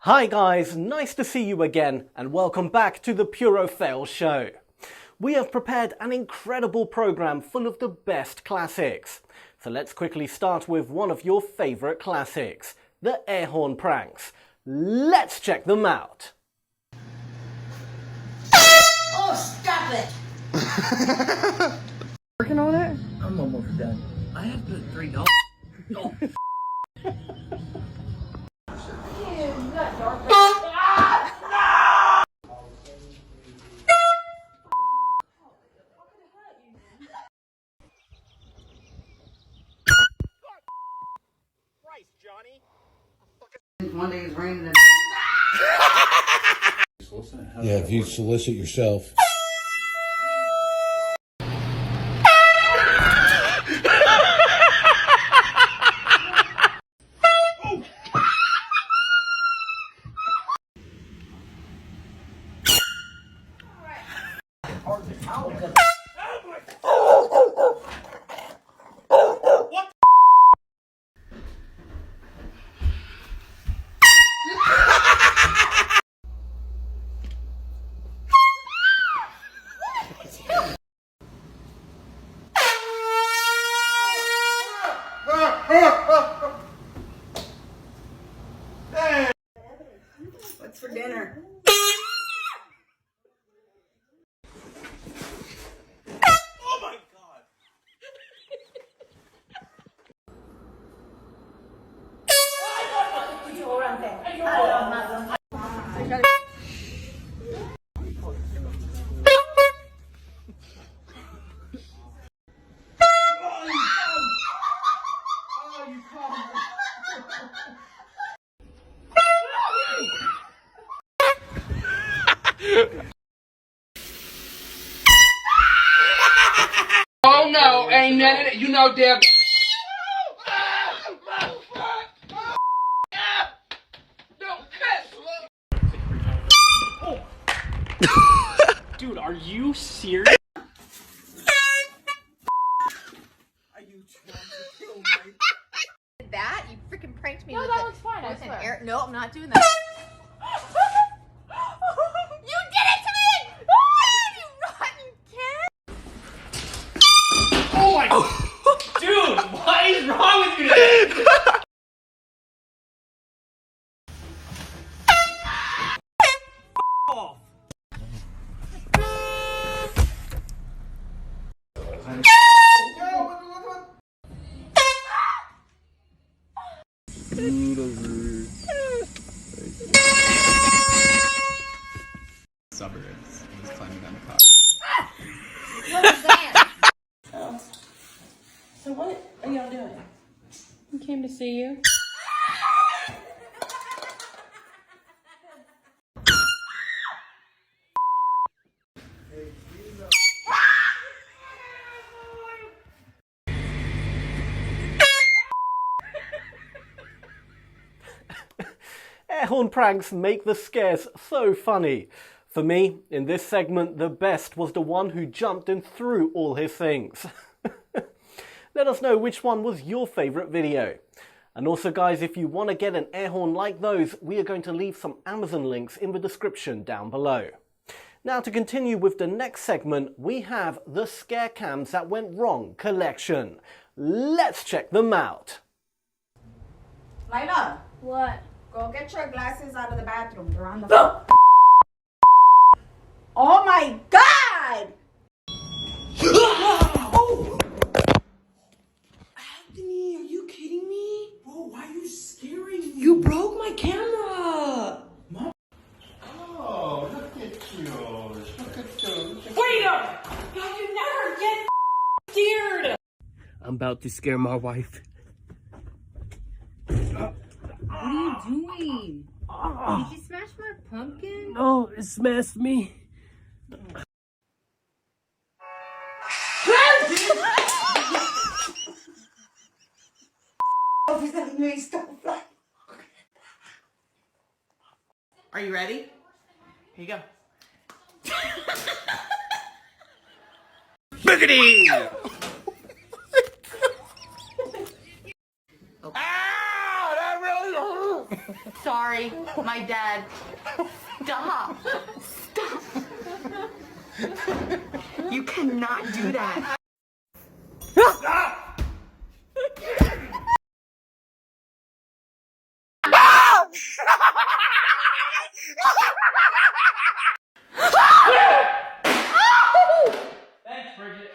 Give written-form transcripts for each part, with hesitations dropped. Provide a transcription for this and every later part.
Hi guys, nice to see you again and welcome back to the Puro Fail Show. We have prepared an incredible program full of the best classics. So let's quickly start with one of your favourite classics, the air horn pranks. Let's check them out. Oh, stop it! Working on it? I'm almost done. I have to $3. Oh. One day it's raining and Yeah, if you solicit yourself. what's for dinner? Oh my god! Oh no, ain't none of that. You know, Deb. Dude, are you serious? Are you trying to kill me? That you freaking pranked me. No, with that it. was fine. I With an swear. air. No, I'm not doing that. You did it to me! You rotten kid! Oh my dude, what is wrong with you today? Suburbs. He's climbing down the car. What was that? So what are y'all doing? I came to see you. Air horn pranks make the scares so funny. For me, in this segment, the best was the one who jumped and threw all his things. Let us know which one was your favourite video. And also guys, if you want to get an air horn like those, we are going to leave some Amazon links in the description down below. Now to continue with the next segment, we have the Scare Cams That Went Wrong collection. Let's check them out. Lila, What? go get your glasses out of the bathroom. They're on the floor. Oh my God! Oh! Anthony, are you kidding me? Bro, why are you scaring me? You broke my camera! Mom. Oh, look at you. Look at you. Wait up! How you never get scared? I'm about to scare my wife. What are you doing? Did you smash my pumpkin? No, it smashed me. Are you ready? Here you go. Biggity! Ow, that really hurt. Sorry, my dad. Stop. Stop. You cannot do that. Thanks, Bridget.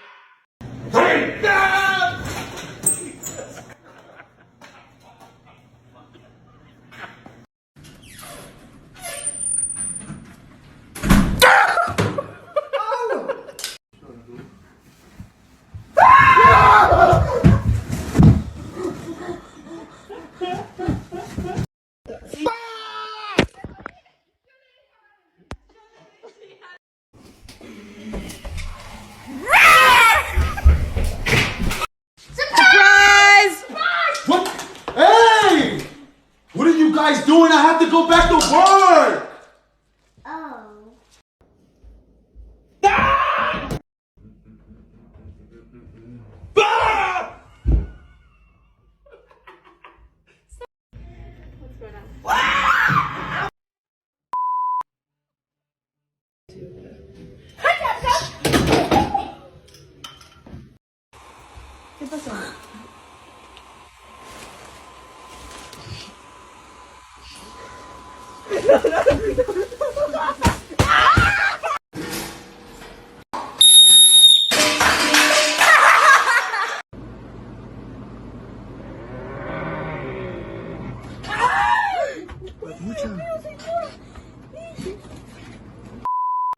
What? Hey! What are you guys doing? I have to go back to work! Oh.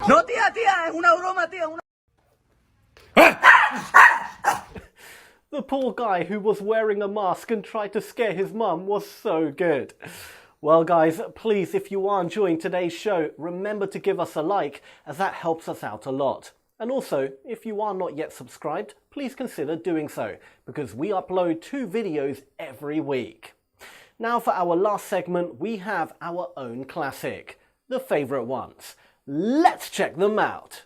No, tía, es una broma, tía. The poor guy who was wearing a mask and tried to scare his mum was so good. Well guys, please, if you are enjoying today's show, remember to give us a like, as that helps us out a lot. And also, if you are not yet subscribed, please consider doing so, because we upload 2 videos every week. Now for our last segment, we have our own classic, the favourite ones. Let's check them out.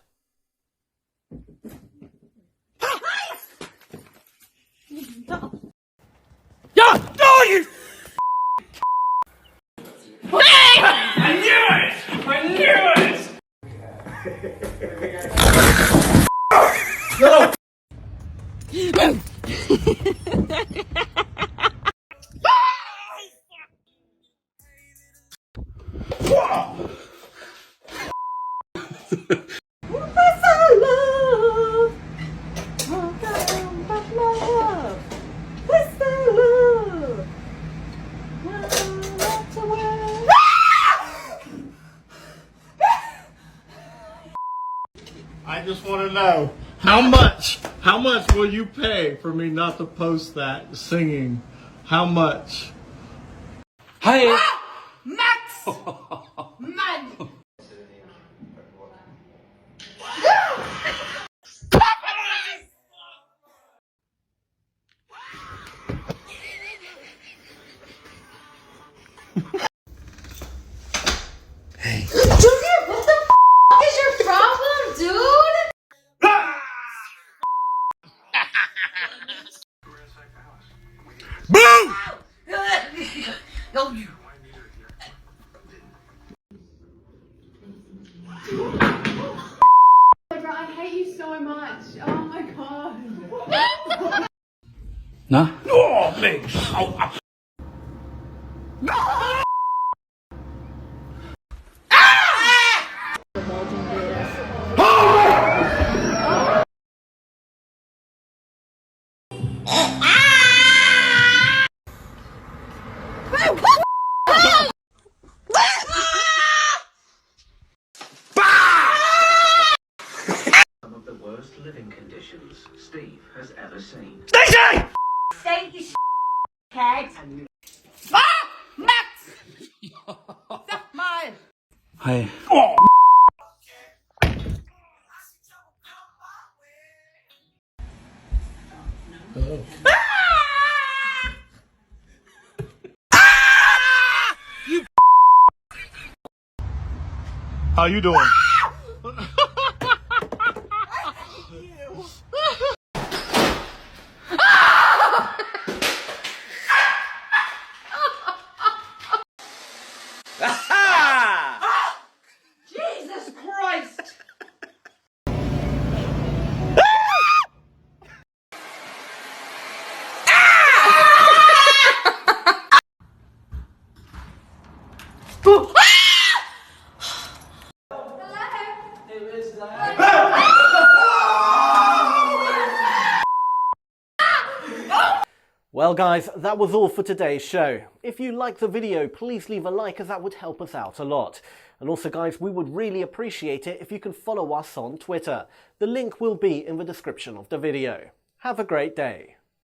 I knew it! I knew it! I just want to know, how much will you pay for me not to post that singing? How much? Hi. Max! Man! Junior, what the f is your problem, dude? Boom! Bro, I hate you so much. Oh my god. Nah. Oh, man. Ow. Some of the worst living conditions Steve has ever seen. Say you cat. Max! Sag mal! Hi. How you doing? Jesus Christ! Well guys, that was all for today's show. If you liked the video, please leave a like as that would help us out a lot. And also guys, we would really appreciate it if you can follow us on Twitter. The link will be in the description of the video. Have a great day.